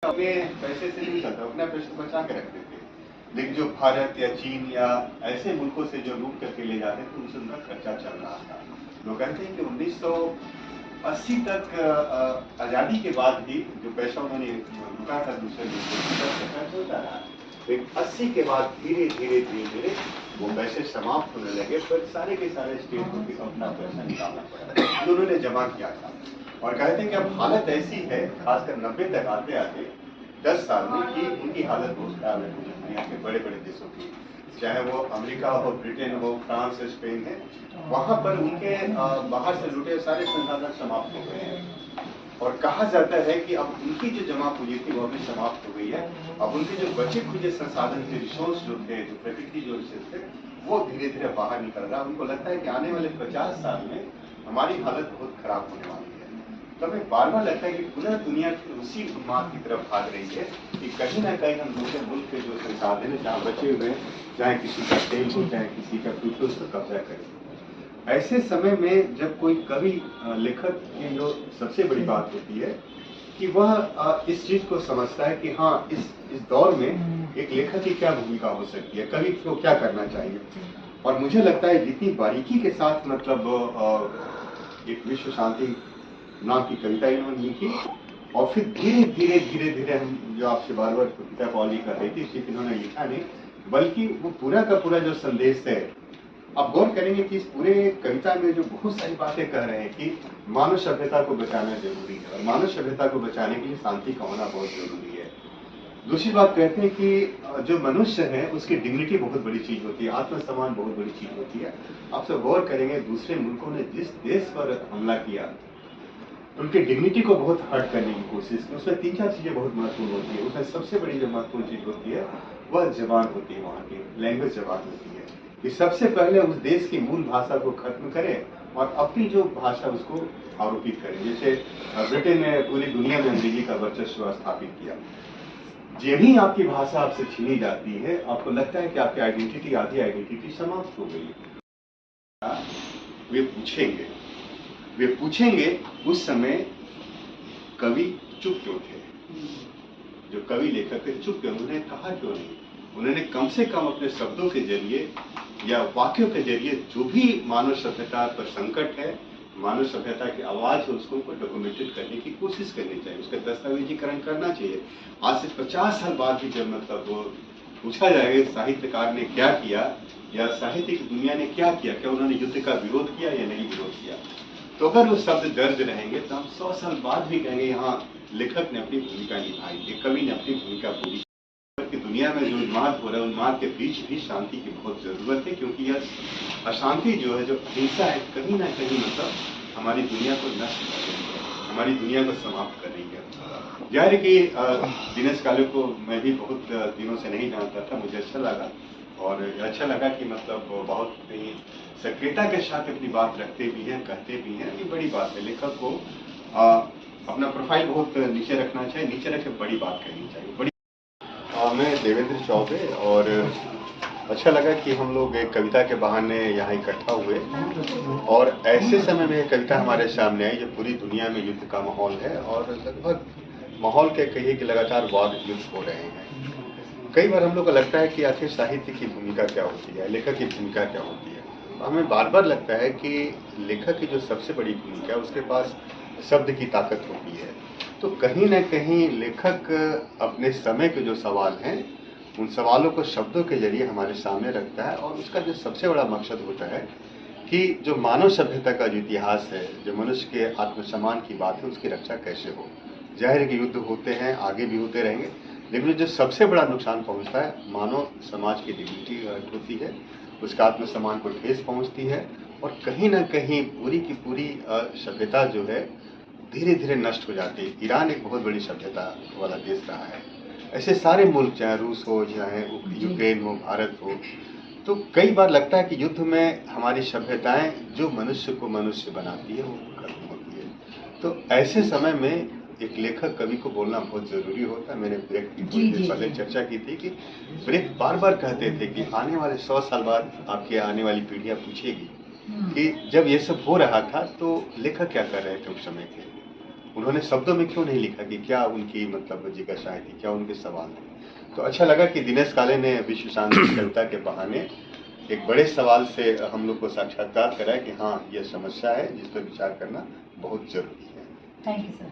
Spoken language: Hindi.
हमें पैसे से नहीं चलता, अपना पैसे बचा के रखते थे। लेकिन जो भारत या चीन या ऐसे मुल्कों से जो लूट करके ले जाते थे उनसे उनका खर्चा चल रहा था। लोग कहते हैं कि 1980 तक आज़ादी के बाद भी जो पैसा उन्होंने लूटा था दूसरे मुल्कों से खर्च होता रहा। लेकिन 80 के बाद धीरे धीरे धीरे धीरे वो पैसे समाप्त होने लगे, पर सारे के सारे स्टेट को अपना पैसा निकालना पड़ा जो उन्होंने जमा किया था। और कहते हैं कि अब हालत ऐसी है, खासकर 90 तक आते आते 10 साल में, कि उनकी हालत बहुत खराब है दुनिया के बड़े बड़े देशों की, चाहे वो अमेरिका हो, ब्रिटेन हो, फ्रांस है, स्पेन है। वहां पर उनके बाहर से लुटे सारे संसाधन समाप्त हो गए हैं। और कहा जाता है कि अब उनकी जो जमा पूंजी थी वो भी समाप्त हो गई है। अब उनके जो बचे खुचे संसाधन थे, रिसोर्स जो थे, जो प्रकृति जो रिसोर्स थे, वो धीरे धीरे बाहर निकल रहा है। उनको लगता है कि आने वाले 50 साल में हमारी हालत बहुत खराब होने वाली है। तो हमें बार बार लगता है कि पूरा दुनिया उसी उन्माद की तरफ भाग रही है कि कहीं ना कहीं हम दूसरे मुल्क के जो संसाधन है जहाँ बचे हुए हैं, चाहे किसी का तेल हो, चाहे किसी का कुछ हो, उसका कब्जा करें। ऐसे समय में जब कोई कवि लेखक की जो सबसे बड़ी बात होती है कि वह इस चीज को समझता है कि हाँ, इस दौर में एक लेखक की क्या भूमिका हो सकती है, कवि को क्या करना चाहिए। और मुझे लगता है जितनी बारीकी के साथ मतलब एक विश्व शांति नाम की कविता इन्होंने लिखी, और फिर धीरे धीरे धीरे धीरे हम जो आपसे बार बार कविता पॉली कर रही थी, सिर्फ इन्होंने लिखा नहीं बल्कि वो पूरा का पूरा जो संदेश है, आप गौर करेंगे कि इस पूरे कविता में जो बहुत सारी बातें कह रहे हैं कि मानव सभ्यता को बचाना जरूरी है, और मानव सभ्यता को बचाने के लिए शांति का होना बहुत जरूरी है। दूसरी बात कहते हैं कि जो मनुष्य है उसकी डिग्निटी बहुत बड़ी चीज होती है, आत्मसम्मान बहुत बड़ी चीज होती है। आप सब गौर करेंगे दूसरे मुल्कों ने जिस देश पर हमला किया उनके डिग्निटी को बहुत हर्ट करने की कोशिश की। उसमें 3-4 चीजें बहुत महत्वपूर्ण होती है। उसमें सबसे बड़ी जो महत्वपूर्ण चीज होती है वह जबान होती है, वहाँ की लैंग्वेज जबान होती है कि सबसे पहले उस देश की मूल भाषा को खत्म करें और अपनी जो भाषा उसको आरोपित करें। जैसे ब्रिटेन ने पूरी दुनिया में अंग्रेजी का वर्चस्व स्थापित किया। जब ही आपकी भाषा आपसे छीनी जाती है, आपको लगता है कि आपकी आइडेंटिटी, आधी आइडेंटिटी समाप्त हो गई है। वे पूछेंगे उस समय कवि चुप क्यों थे, जो कवि लेखक थे चुप क्यों, उन्होंने कहा क्यों नहीं। उन्होंने कम से कम अपने शब्दों के जरिए या वाक्यों के जरिए जो भी मानव सभ्यता पर संकट है, मानव सभ्यता की आवाज है, उसको डॉक्यूमेंटेड करने की कोशिश करनी चाहिए, उसका दस्तावेजीकरण करना चाहिए। आज से 50 साल बाद भी जब मतलब वो पूछा जाएगा साहित्यकार ने क्या किया या साहित्य की दुनिया ने क्या किया, क्या उन्होंने युद्ध का विरोध किया या नहीं विरोध किया, तो अगर वो शब्द दर्ज रहेंगे तो हम 100 साल बाद भी कहेंगे हाँ, लेखक ने अपनी भूमिका निभाई, एक कवि ने अपनी भूमिका पूरी की। दुनिया में जो उन्माद हो रहा है, उन्माद के बीच भी शांति की बहुत जरूरत है, क्योंकि यह अशांति जो है, जो हिंसा है, कहीं ना कहीं मतलब हमारी दुनिया को नष्ट कर रही है, हमारी दुनिया को समाप्त कर रही है। जाहिर है कि दिनेश काले को मैं भी बहुत दिनों से नहीं जानता था, मुझे अच्छा लगा, और अच्छा लगा कि मतलब बहुत सक्रियता के साथ अपनी बात रखते भी हैं, कहते भी हैं। ये बड़ी बात है, लेखक को अपना प्रोफाइल बहुत नीचे रखना चाहिए, नीचे रख के बड़ी बात करनी चाहिए। बड़ी मैं देवेंद्र चौबे, और अच्छा लगा कि हम लोग एक कविता के बहाने यहाँ इकट्ठा हुए, और ऐसे समय में कविता हमारे सामने आई जब पूरी दुनिया में युद्ध का माहौल है, और लगभग माहौल के कहिए कि लगातार वार युद्ध हो रहे हैं। कई बार हम लोग को लगता है कि आखिर साहित्य की भूमिका क्या होती है, लेखक की भूमिका क्या होती है। हमें बार बार लगता है कि लेखक की जो सबसे बड़ी भूमिका है उसके पास शब्द की ताकत होती है। तो कहीं ना कहीं लेखक अपने समय के जो सवाल हैं उन सवालों को शब्दों के जरिए हमारे सामने रखता है, और उसका जो सबसे बड़ा मकसद होता है कि जो मानव सभ्यता का जो इतिहास है, जो मनुष्य के आत्मसम्मान की बात है, उसकी रक्षा कैसे हो। जाहिर है कि युद्ध होते हैं, आगे भी होते रहेंगे, लेकिन जो सबसे बड़ा नुकसान पहुंचता है मानव समाज की डिग्निटी होती है, उसका आत्मसम्मान को ठेस पहुंचती है, और कहीं ना कहीं पूरी की पूरी सभ्यता जो है धीरे धीरे नष्ट हो जाती है। ईरान एक बहुत बड़ी सभ्यता वाला देश रहा है। ऐसे सारे मुल्क, चाहे रूस हो, चाहे यूक्रेन हो, भारत हो, तो कई बार लगता है कि युद्ध में हमारी सभ्यताएं जो मनुष्य को मनुष्य बनाती है वो खत्म होती है। तो ऐसे समय में एक लेखक कवि को बोलना बहुत जरूरी होता है। मैंने ब्रेक की थोड़ी देर पहले चर्चा की थी कि ब्रेक बार बार कहते थे कि आने वाले 100 साल बाद आपके आने वाली पीढ़ियां पूछेगी कि जब ये सब हो रहा था तो लेखक क्या कर रहे थे उस समय के। उन्होंने शब्दों में क्यों नहीं लिखा कि क्या उनकी मतलब जिज्ञासाएं थी, क्या उनके सवाल थे। तो अच्छा लगा कि दिनेश काले ने विश्व शांति कविता के बहाने एक बड़े सवाल से हम लोग को साक्षात्कार कराया कि हाँ, यह समस्या है जिस पर विचार करना बहुत जरूरी है। Thank you sir.